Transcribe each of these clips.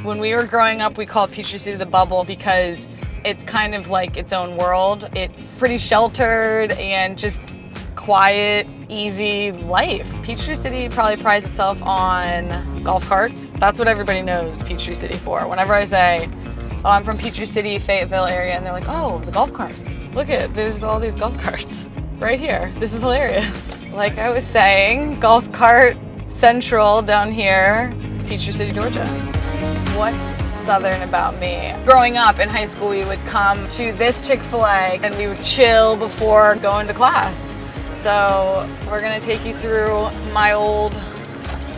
When we were growing up, we called Peachtree City the bubble because it's kind of like its own world. It's pretty sheltered and just quiet, easy life. Peachtree City probably prides itself on golf carts. That's what everybody knows Peachtree City for. Whenever I say, oh, I'm from Peachtree City, Fayetteville area, and they're like, oh, the golf carts. Look there's all these golf carts right here. This is hilarious. Like I was saying, golf cart central down here, Peachtree City, Georgia. What's Southern about me? Growing up in high school, we would come to this Chick-fil-A and we would chill before going to class. So we're gonna take you through my old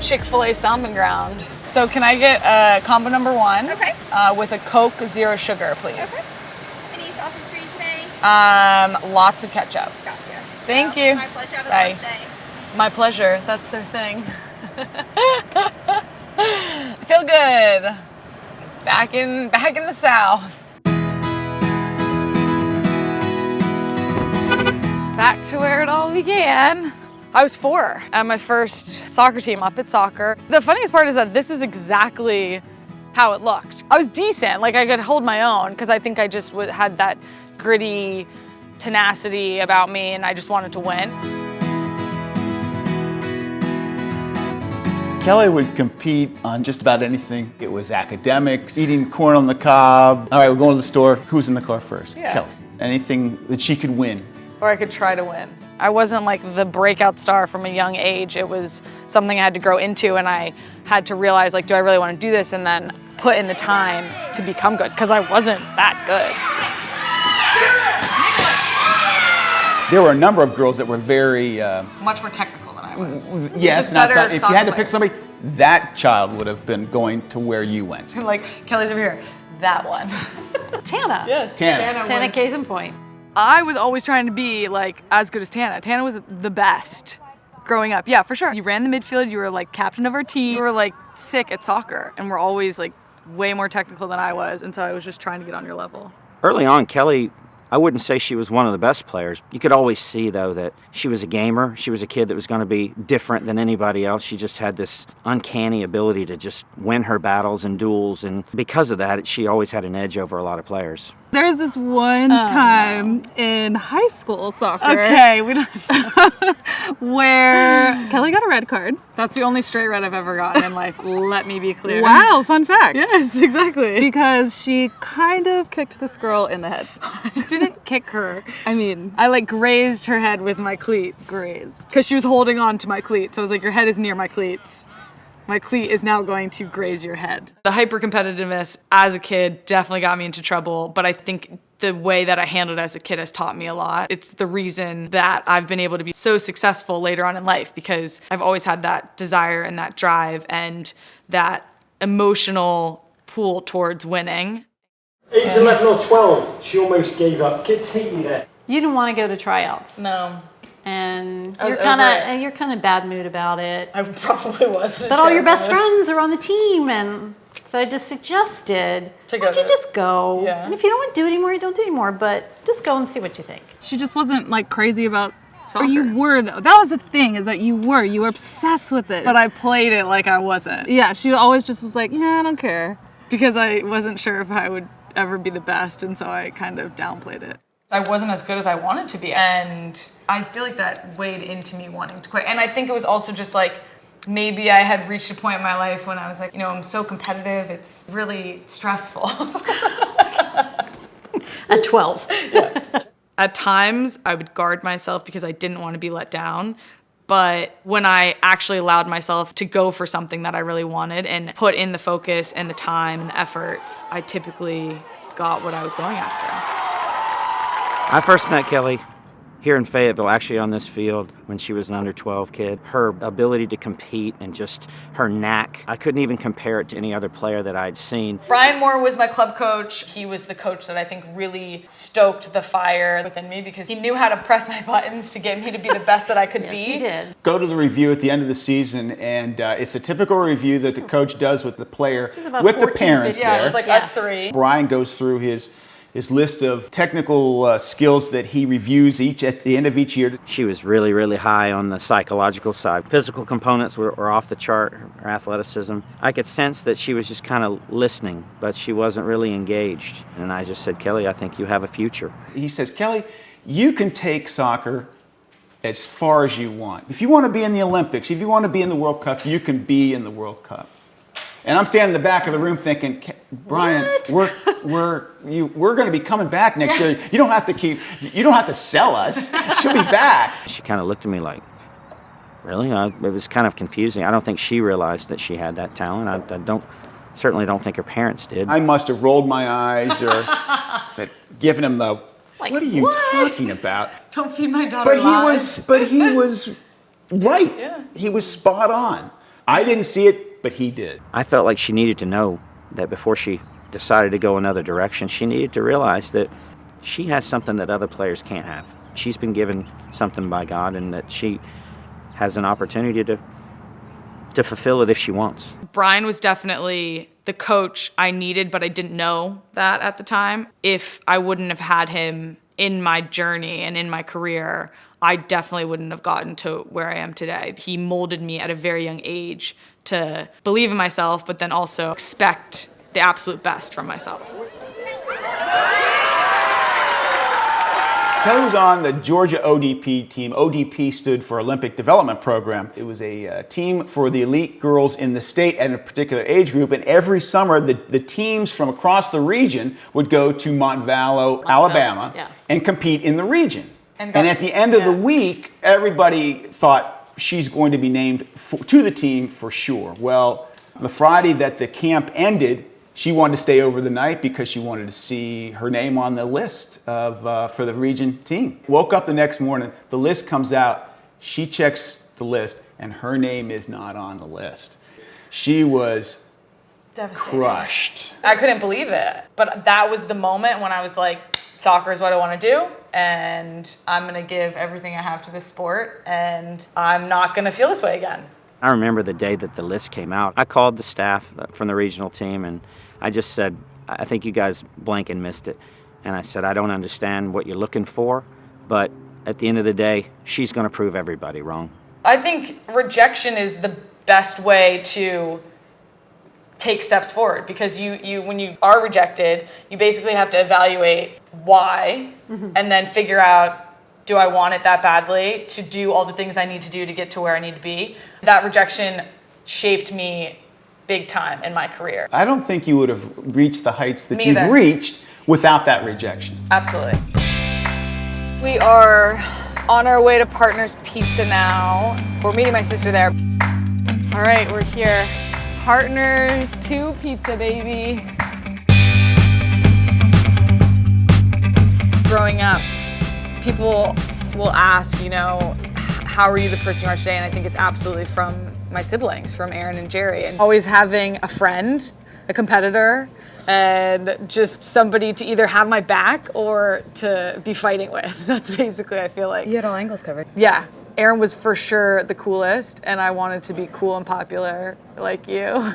Chick-fil-A stomping ground. So can I get combo number 1? Okay. With a Coke, 0 sugar, please. Okay. Any sauces for you today? Lots of ketchup. Gotcha. Thank you. My pleasure. Have a Bye. blessed day. My pleasure. That's their thing. I feel good. Back in the South. Back to where it all began. I was 4 at my first soccer team, up at soccer. The funniest part is that this is exactly how it looked. I was decent, like I could hold my own because I think I just had that gritty tenacity about me and I just wanted to win. Kelley would compete on just about anything. It was academics, eating corn on the cob. All right, we're going to the store. Who's in the car first? Yeah. Kelley. Anything that she could win. Or I could try to win. I wasn't like the breakout star from a young age. It was something I had to grow into and I had to realize like, do I really want to do this? And then put in the time to become good because I wasn't that good. There were a number of girls that were very... Much more technical than I was. Yes, Just and I better thought if you had to pick players. somebody, that child would have been going to where you went. Like, Kelley's over here. That one. Tana. Yes. Tana case in point. I was always trying to be like as good as Tana. Tana was the best growing up. Yeah, for sure. You ran the midfield, you were like captain of our team. You were like sick at soccer and we're always like way more technical than I was. And so I was just trying to get on your level. Early on, Kelley, I wouldn't say she was one of the best players. You could always see, though, that she was a gamer. She was a kid that was going to be different than anybody else. She just had this uncanny ability to just win her battles and duels. And because of that, she always had an edge over a lot of players. There was this one time in high school soccer Okay, we don't. where Kelley got a red card. That's the only straight red I've ever gotten in life. Let me be clear. Wow, fun fact. Yes, exactly. Because she kind of kicked this girl in the head. I didn't kick her. I mean, I like grazed her head with my cleats. grazed. Because she was holding on to my cleats. I was like, your head is near my cleats. My cleat is now going to graze your head. The hyper-competitiveness as a kid definitely got me into trouble, but I think the way that I handled it as a kid has taught me a lot. It's the reason that I've been able to be so successful later on in life because I've always had that desire and that drive and that emotional pull towards winning. Age 11 or 12, she almost gave up. Kids hate me there. You didn't want to go to tryouts. No, and I was you're kind of bad mood about it. I probably wasn't. But all your best friends are on the team, and so I just suggested, To why go don't you to- just go? Yeah. And if you don't want to do it anymore, you don't do it anymore. But just go and see what you think. She just wasn't like crazy about Soccer. Or you were though. That was the thing, is that you were obsessed with it. But I played it like I wasn't. yeah, she always just was like, yeah, I don't care. Because I wasn't sure if I would ever be the best, and so I kind of downplayed it. I wasn't as good as I wanted to be, and I feel like that weighed into me wanting to quit. And I think it was also just like, maybe I had reached a point in my life when I was like, you know, I'm so competitive, it's really stressful. At 12. At times, I would guard myself because I didn't want to be let down. But when I actually allowed myself to go for something that I really wanted and put in the focus and the time and the effort, I typically got what I was going after. I first met Kelley here in Fayetteville, actually on this field, when she was an under 12 kid. Her ability to compete and just her knack, I couldn't even compare it to any other player that I'd seen. Brian Moore was my club coach. He was the coach that I think really stoked the fire within me because he knew how to press my buttons to get me to be the best that I could be. Yes, he did. Go to the review at the end of the season, and it's a typical review that the coach does with the player, was about with the 14, parents 15. Yeah, there. it was like Yeah. us three. Brian goes through his his list of technical skills that he reviews at the end of each year. She was really, really high on the psychological side. Physical components were off the chart, her athleticism. I could sense that she was just kind of listening, but she wasn't really engaged. And I just said, Kelley, I think you have a future. He says, Kelley, you can take soccer as far as you want. If you want to be in the Olympics, if you want to be in the World Cup, you can be in the World Cup. And I'm standing in the back of the room thinking, Brian, we're going to be coming back next year. You don't have to sell us. She'll be back. She kind of looked at me like, really? It was kind of confusing. I don't think she realized that she had that talent. I certainly don't think her parents did. I must have rolled my eyes or said, giving him the, what are you talking about? Don't feed my daughter lies. But he was right. Yeah. He was spot on. I didn't see it, but he did. I felt like she needed to know that before she decided to go another direction, she needed to realize that she has something that other players can't have. She's been given something by God, and that she has an opportunity to fulfill it if she wants. Brian was definitely the coach I needed, but I didn't know that at the time. If I wouldn't have had him in my journey and in my career, I definitely wouldn't have gotten to where I am today. He molded me at a very young age to believe in myself, but then also expect the absolute best from myself. Kelley was on the Georgia ODP team. ODP stood for Olympic Development Program. It was a team for the elite girls in the state at a particular age group, and every summer the teams from across the region would go to Montvalo, Alabama, and compete in the region. And at the end of the week, everybody thought she's going to be named to the team for sure. Well, the Friday that the camp ended, she wanted to stay over the night because she wanted to see her name on the list for the region team. Woke up the next morning, the list comes out, she checks the list, and her name is not on the list. She was devastated. Crushed. I couldn't believe it, but that was the moment when I was like, soccer is what I want to do, and I'm going to give everything I have to this sport, and I'm not going to feel this way again. I remember the day that the list came out. I called the staff from the regional team, and I just said, I think you guys blank and missed it. And I said, I don't understand what you're looking for, but at the end of the day, she's going to prove everybody wrong. I think rejection is the best way to take steps forward, because you when you are rejected, you basically have to evaluate why, and then figure out, do I want it that badly to do all the things I need to do to get to where I need to be? That rejection shaped me big time in my career. I don't think you would have reached the heights that you've reached without that rejection. Absolutely. We are on our way to Partners Pizza now. We're meeting my sister there. All right, we're here. Partners 2 Pizza, baby. Growing up, people will ask, how are you the person you are today? And I think it's absolutely from my siblings, from Aaron and Jerry. And always having a friend, a competitor, and just somebody to either have my back or to be fighting with. That's basically, I feel like. You had all angles covered. Yeah. Aaron was for sure the coolest, and I wanted to be cool and popular like you.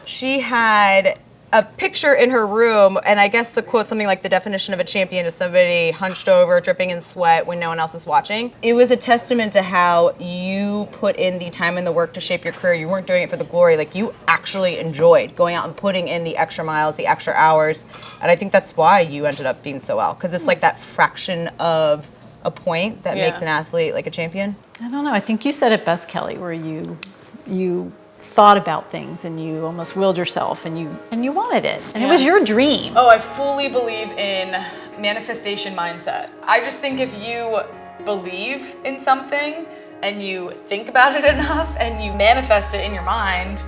She had a picture in her room, and I guess the quote something like, the definition of a champion is somebody hunched over, dripping in sweat when no one else is watching. It was a testament to how you put in the time and the work to shape your career. You weren't doing it for the glory. Like, you actually enjoyed going out and putting in the extra miles, the extra hours, and I think that's why you ended up being so well, because it's like that fraction of a point that makes an athlete like a champion. I don't know. I think you said it best, Kelley, where you thought about things and you almost willed yourself and you wanted it. And it was your dream. Oh, I fully believe in manifestation mindset. I just think if you believe in something and you think about it enough and you manifest it in your mind,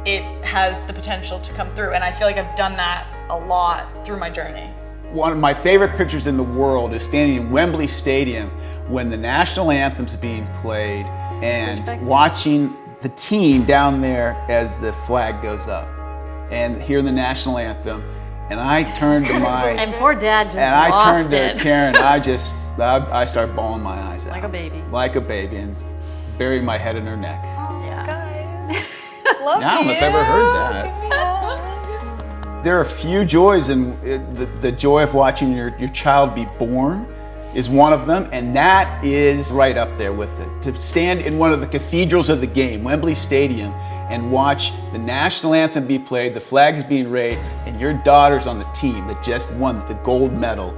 it has the potential to come through. And I feel like I've done that a lot through my journey. One of my favorite pictures in the world is standing in Wembley Stadium when the national anthem's being played and watching the team down there as the flag goes up and hearing the national anthem. And I turned to and poor Dad just and I lost turned to Karen. I started bawling my eyes out. Like a baby. Like a baby, and burying my head in her neck. Oh, guys. Love I don't know if I've ever heard that. There are few joys, and the joy of watching your child be born is one of them, and that is right up there with it. To stand in one of the cathedrals of the game, Wembley Stadium, and watch the national anthem be played, the flags being raised, and your daughter's on the team that just won the gold medal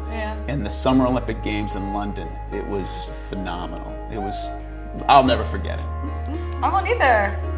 in the Summer Olympic Games in London. It was phenomenal. I'll never forget it. I won't either.